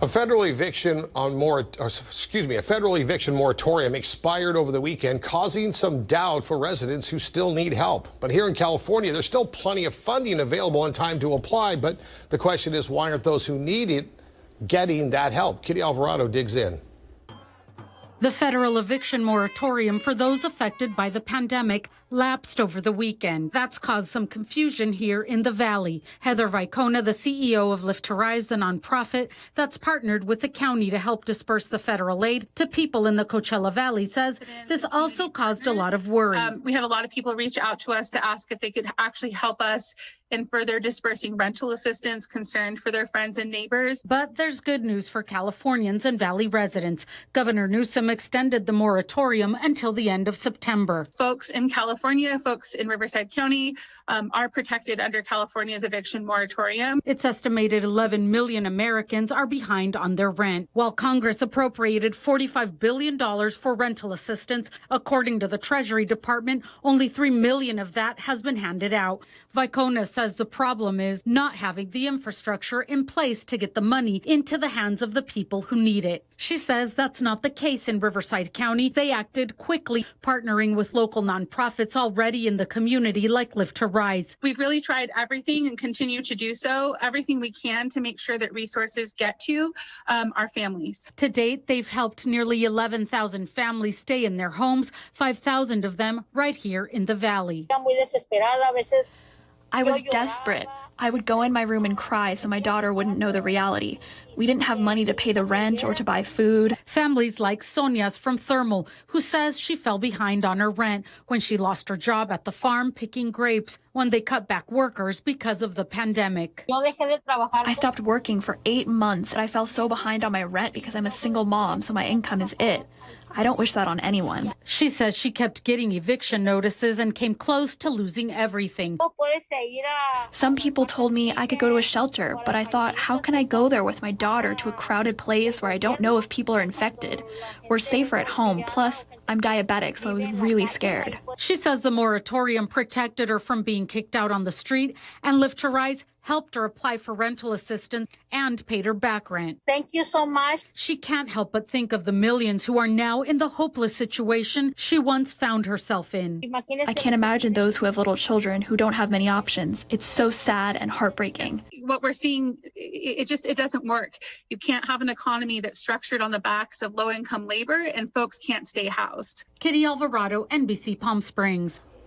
A federal eviction moratorium expired over the weekend, causing some doubt for residents who still need help. But here in California, there's still plenty of funding available in time to apply. But the question is, why aren't those who need it getting that help? Kitty Alvarado digs in. The federal eviction moratorium for those affected by the pandemic lapsed over the weekend. That's caused some confusion here in the Valley. Heather Vicona, the CEO of Lift to Rise, the nonprofit that's partnered with the county to help disperse the federal aid to people in the Coachella Valley, says this also caused a lot of worry. We had a lot of people reach out to us to ask if they could actually help us in further dispersing rental assistance, concerned for their friends and neighbors. But there's good news for Californians and Valley residents. Governor Newsom extended the moratorium until the end of September. Folks in California, folks in Riverside County are protected under California's eviction moratorium. It's estimated 11 million Americans are behind on their rent, while Congress appropriated $45 billion for rental assistance. According to the Treasury Department, only $3 million of that has been handed out. Vicona says the problem is not having the infrastructure in place to get the money into the hands of the people who need it. She says that's not the case in Riverside County. They acted quickly, partnering with local nonprofits already in the community like Lift to Rise. We've really tried everything and continue to do so, everything we can to make sure that resources get to our families. To date, they've helped nearly 11,000 families stay in their homes, 5,000 of them right here in the Valley. I was desperate. I would go in my room and cry so my daughter wouldn't know the reality. We didn't have money to pay the rent or to buy food. Families like Sonia's from Thermal, who says she fell behind on her rent when she lost her job at the farm picking grapes when they cut back workers because of the pandemic. I stopped working for 8 months and I fell so behind on my rent because I'm a single mom, so my income is it. I don't wish that on anyone. She says she kept getting eviction notices and came close to losing everything. Some people told me I could go to a shelter, but I thought, how can I go there with my daughter to a crowded place where I don't know if people are infected? We're safer at home. Plus, I'm diabetic, so I was really scared. She says the moratorium protected her from being kicked out on the street, and Lift to Rise helped her apply for rental assistance and paid her back rent. Thank you so much. She can't help but think of the millions who are now in the hopeless situation she once found herself in. I can't imagine those who have little children who don't have many options. It's so sad and heartbreaking. What we're seeing, it doesn't work. You can't have an economy that's structured on the backs of low-income labor and folks can't stay housed. Kitty Alvarado, NBC Palm Springs.